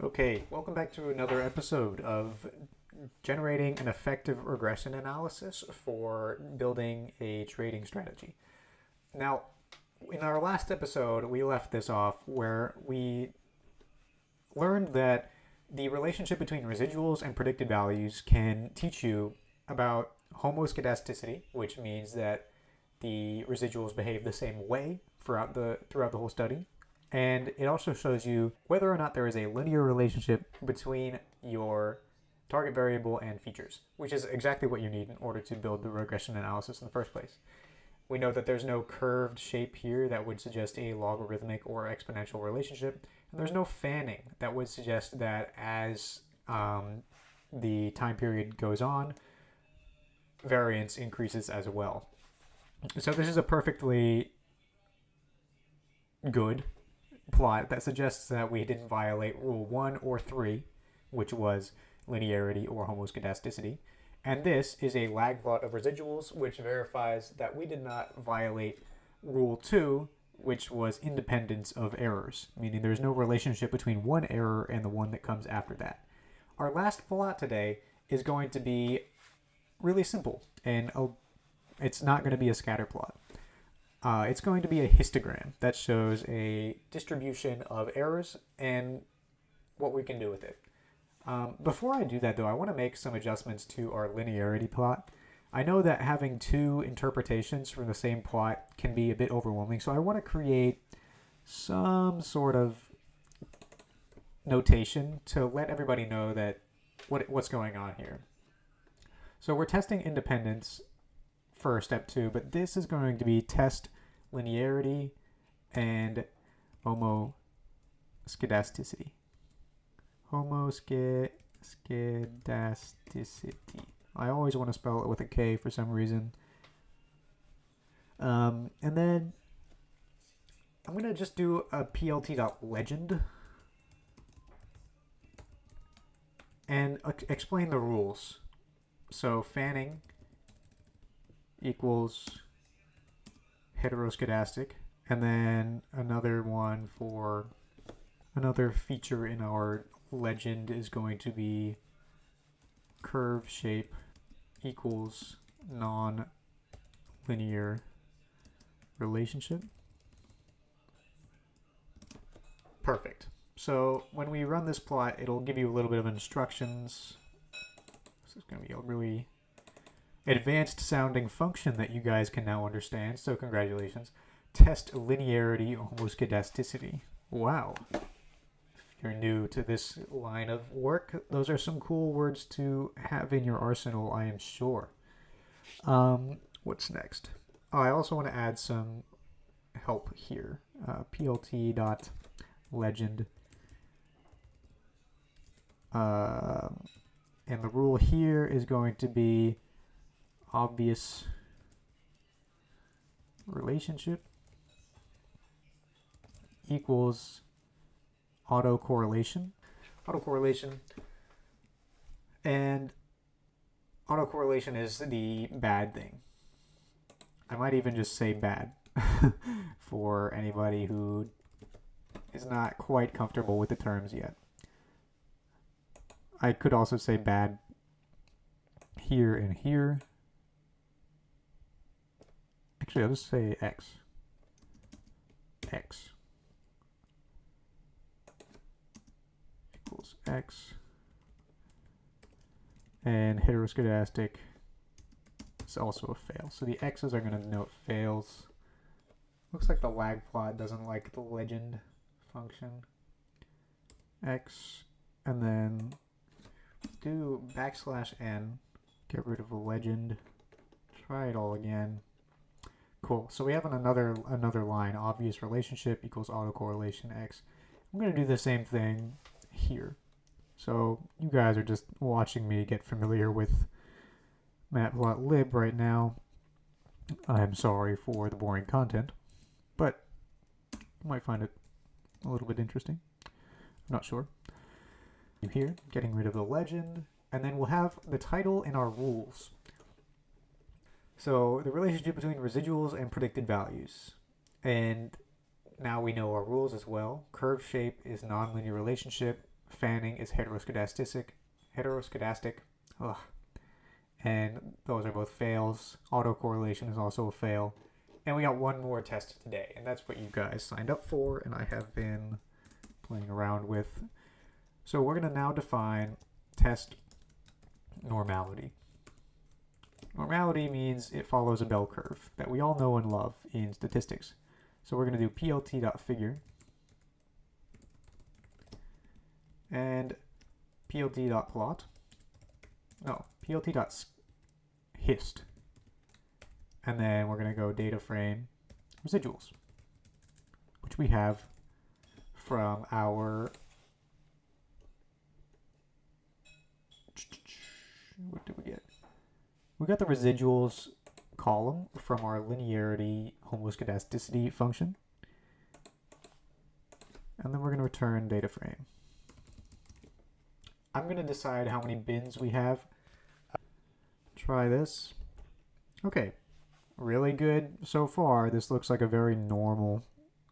Okay, welcome back to another episode of generating an effective regression analysis for building a trading strategy. Now, in our last episode, we left this off where we learned that the relationship between residuals and predicted values can teach you about homoscedasticity, which means that the residuals behave the same way throughout the whole study. And it also shows you whether or not there is a linear relationship between your target variable and features, which is exactly what you need in order to build the regression analysis in the first place. We know that there's no curved shape here that would suggest a logarithmic or exponential relationship, and there's no fanning that would suggest that as the time period goes on, variance increases as well. So this is a perfectly good plot that suggests that we didn't violate rule 1 or 3, which was linearity or homoscedasticity. And this is a lag plot of residuals, which verifies that we did not violate rule 2, which was independence of errors, meaning there's no relationship between one error and the one that comes after that. Our last plot today is going to be really simple, and it's not going to be a scatter plot. It's going to be a histogram that shows a distribution of errors and what we can do with it. Before I do that, though, I want to make some adjustments to our linearity plot. I know that having two interpretations from the same plot can be a bit overwhelming, so I want to create some sort of notation to let everybody know that what's going on here. So we're testing independence for step 2, but this is going to be test linearity and homoscedasticity. Homoscedasticity. I always want to spell it with a K for some reason. And then I'm going to just do a plt.legend and explain the rules. So fanning equals heteroscedastic, and then another one for another feature in our legend is going to be curve shape equals non-linear relationship. Perfect. So when we run this plot, it'll give you a little bit of instructions. This is going to be a really advanced sounding function that you guys can now understand, so congratulations. Test linearity homoscedasticity. Wow. If you're new to this line of work, those are some cool words to have in your arsenal, I am sure. What's next? Oh, I also want to add some help here. plt.legend. And the rule here is going to be obvious relationship equals autocorrelation. And autocorrelation is the bad thing. I might even just say bad for anybody who is not quite comfortable with the terms yet. I could also say bad here and here. Actually, I'll just say X. X equals X. And heteroscedastic is also a fail. So the X's are going to denote fails. Looks like the lag plot doesn't like the legend function. X, and then do \n, get rid of the legend, try it all again. Cool. So we have another line, obvious relationship equals autocorrelation X. I'm going to do the same thing here. So you guys are just watching me get familiar with matplotlib right now. I'm sorry for the boring content, but you might find it a little bit interesting. I'm not sure. Here, getting rid of the legend, and then we'll have the title and our rules. So the relationship between residuals and predicted values. And now we know our rules as well. Curve shape is nonlinear relationship. fanning is heteroscedastic. Ugh. And those are both fails. Autocorrelation is also a fail. And we got one more test today, and that's what you guys signed up for, and I have been playing around with. So we're going to now define test normality. Normality means it follows a bell curve that we all know and love in statistics. So we're going to do plt.figure and plt.plot. No, plt.hist. And then we're going to go data frame residuals, which we have from our, what did we get? We got the residuals column from our linearity homoscedasticity function. And then we're going to return data frame. I'm going to decide how many bins we have. Try this. Okay, really good so far. This looks like a very normal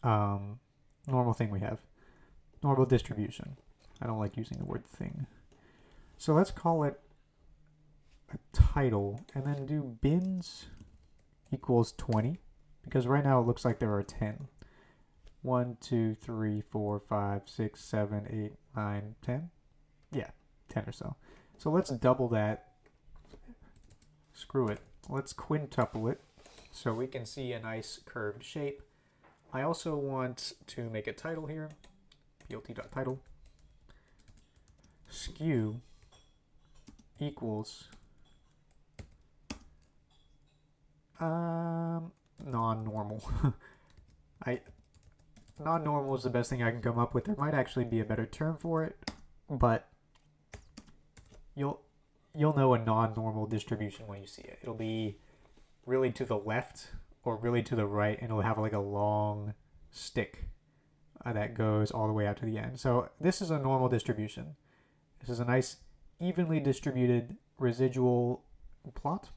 thing we have. Normal distribution. I don't like using the word thing. So let's call it a title and then do bins equals 20, because right now it looks like there are 10. 1, 2, 3, 4, 5, 6, 7, 8, 9, 10. Yeah, 10 or so. So let's double that. Screw it. Let's quintuple it so we can see a nice curved shape. I also want to make a title here. plt.title. Skew equals non-normal. Non-normal is the best thing I can come up with. There might actually be a better term for it, but you'll know a non-normal distribution when you see it. It'll be really to the left or really to the right, and it'll have like a long stick that goes all the way out to the end. So this is a normal distribution. This is a nice evenly distributed residual plot.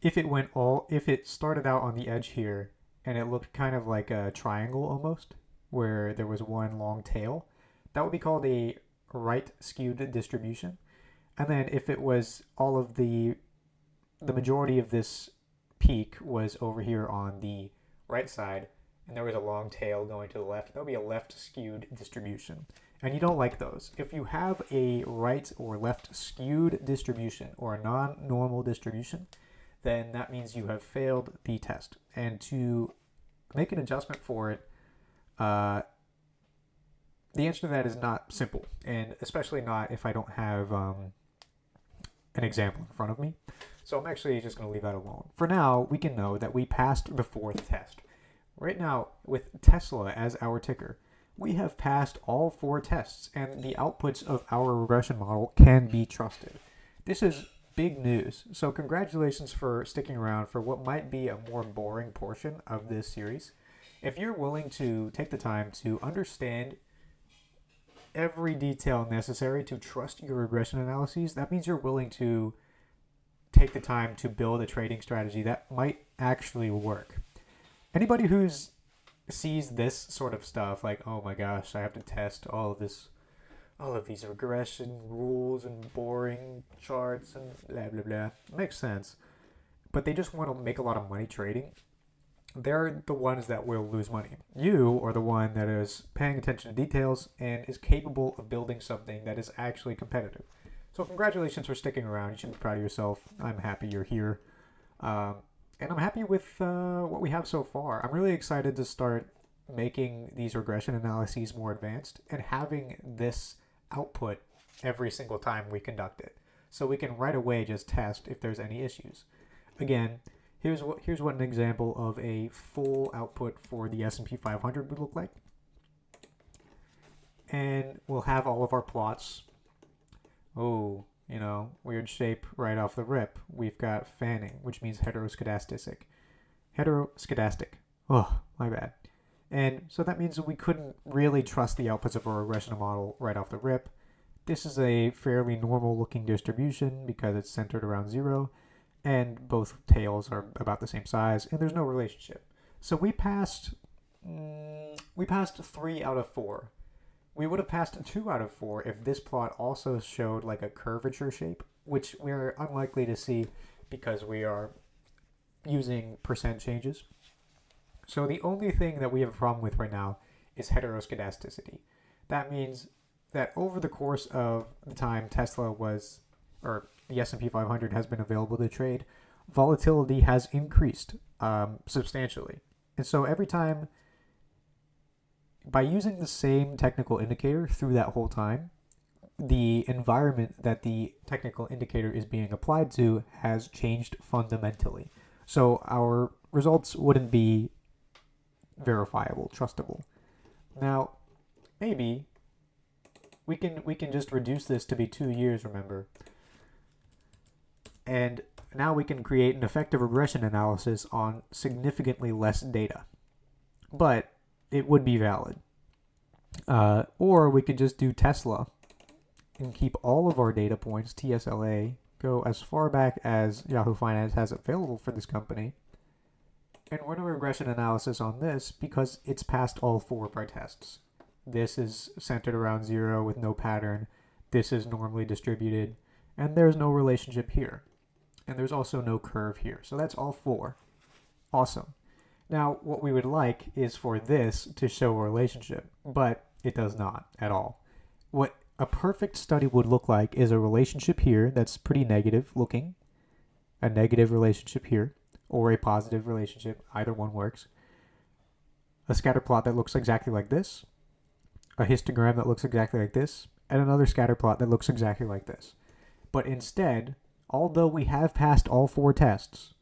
If it started out on the edge here and it looked kind of like a triangle almost, where there was one long tail, that would be called a right skewed distribution. And then if it was all of the majority of this peak was over here on the right side, and there was a long tail going to the left, that would be a left skewed distribution. And you don't like those. If you have a right or left skewed distribution or a non-normal distribution, then that means you have failed the test. And to make an adjustment for it, the answer to that is not simple, and especially not if I don't have an example in front of me. So I'm actually just going to leave that alone. For now, we can know that we passed the fourth test. Right now, with Tesla as our ticker, we have passed all 4 tests, and the outputs of our regression model can be trusted. This is big news. So congratulations for sticking around for what might be a more boring portion of this series. If you're willing to take the time to understand every detail necessary to trust your regression analyses, that means you're willing to take the time to build a trading strategy that might actually work. Anybody who sees this sort of stuff like, oh my gosh, I have to test all of these regression rules and boring charts and blah blah blah, it makes sense, but they just want to make a lot of money trading, they're the ones that will lose money. You are the one that is paying attention to details and is capable of building something that is actually competitive. So congratulations for sticking around. You should be proud of yourself. I'm happy you're here. And I'm happy with what we have so far. I'm really excited to start making these regression analyses more advanced and having this output every single time we conduct it. So we can right away just test if there's any issues. Again, here's what an example of a full output for the S&P 500 would look like. And we'll have all of our plots. Oh, weird shape right off the rip. We've got fanning, which means heteroscedastic. Oh, my bad. And so that means that we couldn't really trust the outputs of our regression model right off the rip. This is a fairly normal looking distribution because it's centered around 0, and both tails are about the same size, and there's no relationship. So we passed 3 out of 4. We would have passed 2 out of 4 if this plot also showed like a curvature shape, which we're unlikely to see because we are using percent changes. So the only thing that we have a problem with right now is heteroscedasticity. That means that over the course of the time Tesla was, or the S&P 500 has been available to trade, volatility has increased substantially. And so every time, by using the same technical indicator through that whole time, the environment that the technical indicator is being applied to has changed fundamentally. So our results wouldn't be verifiable, trustable. Now, maybe we can just reduce this to be 2 years, remember. And now we can create an effective regression analysis on significantly less data. But it would be valid. Or we could just do Tesla and keep all of our data points, TSLA, go as far back as Yahoo Finance has available for this company, and run a regression analysis on this because it's passed all 4 of our tests. This is centered around 0 with no pattern. This is normally distributed, and there's no relationship here. And there's also no curve here. So that's all 4. Awesome. Now, what we would like is for this to show a relationship, but it does not at all. What a perfect study would look like is a relationship here that's pretty negative looking, a negative relationship here, or a positive relationship. Either one works. A scatter plot that looks exactly like this, a histogram that looks exactly like this, and another scatter plot that looks exactly like this. But instead, although we have passed all 4 tests,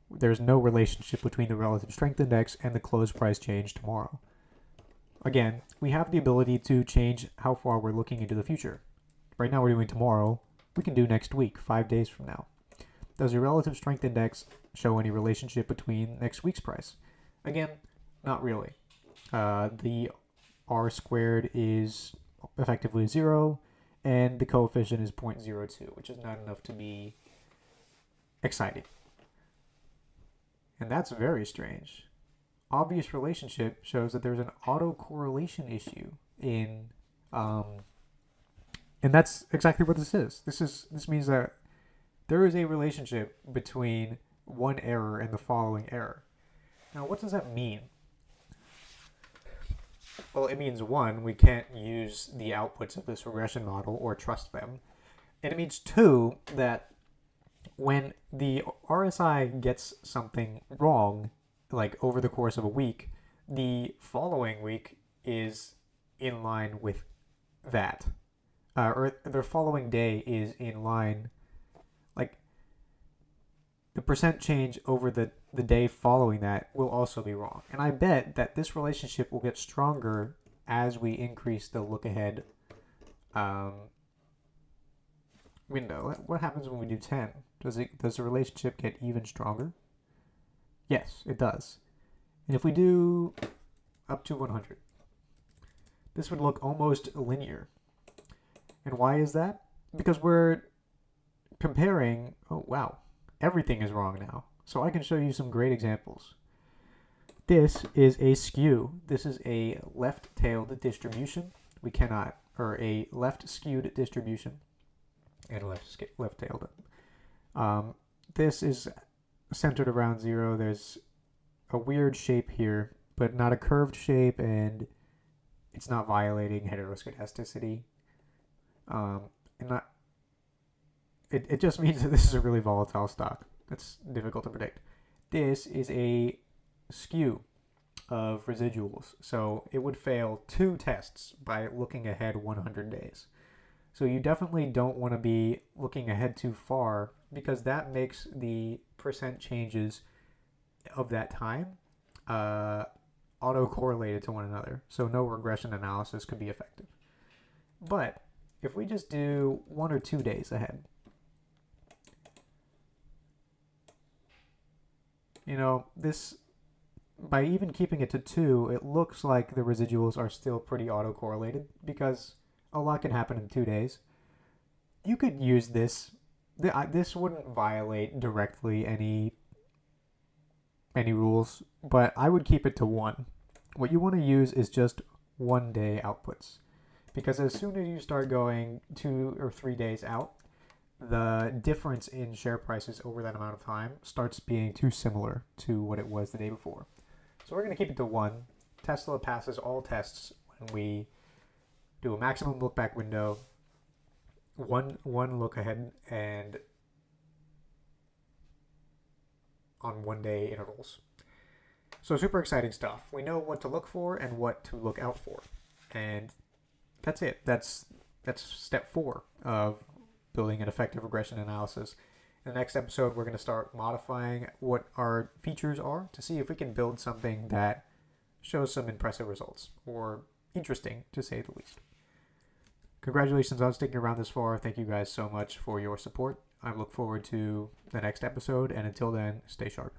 there's no relationship between the relative strength index and the close price change tomorrow. Again, we have the ability to change how far we're looking into the future. Right now we're doing tomorrow. We can do next week, 5 days from now. Does your relative strength index show any relationship between next week's price? Again, not really. The R squared is effectively 0, and the coefficient is 0.02, which is not enough to be exciting. And that's very strange. Obvious relationship shows that there's an autocorrelation issue in, and that's exactly what this is. This means that there is a relationship between one error and the following error. Now, what does that mean? Well, it means 1, we can't use the outputs of this regression model or trust them. And it means 2, that when the RSI gets something wrong, like over the course of a week, the following week is in line with that. Or the following day is in line, like the percent change over the day following that will also be wrong. And I bet that this relationship will get stronger as we increase the look ahead window. What happens when we do 10? Does the relationship get even stronger? Yes, it does. And if we do up to 100, this would look almost linear. And why is that? Because we're comparing, oh wow, everything is wrong now. So I can show you some great examples. This is a skew. This is a left-tailed distribution. We cannot, or a left-skewed distribution and left-tailed. This is centered around 0. There's a weird shape here, but not a curved shape, and it's not violating heteroscedasticity. It just means that this is a really volatile stock. It's difficult to predict. This is a skew of residuals, so it would fail 2 tests by looking ahead 100 days. So you definitely don't want to be looking ahead too far, because that makes the percent changes of that time auto-correlated to one another, so no regression analysis could be effective. But if we just do 1 or 2 days ahead, this, by even keeping it to 2, it looks like the residuals are still pretty autocorrelated because a lot can happen in 2 days. You could use this. This wouldn't violate directly any rules, but I would keep it to 1. What you want to use is just 1 day outputs. Because as soon as you start going 2 or 3 days out, the difference in share prices over that amount of time starts being too similar to what it was the day before. So we're going to keep it to 1. Tesla passes all tests when we do a maximum look back window, one look ahead, and on 1 day intervals. So super exciting stuff. We know what to look for and what to look out for. And that's it. That's step 4 of building an effective regression analysis. In the next episode, we're going to start modifying what our features are to see if we can build something that shows some impressive results, or interesting to say the least. Congratulations on sticking around this far. Thank you guys so much for your support. I look forward to the next episode, and until then, stay sharp.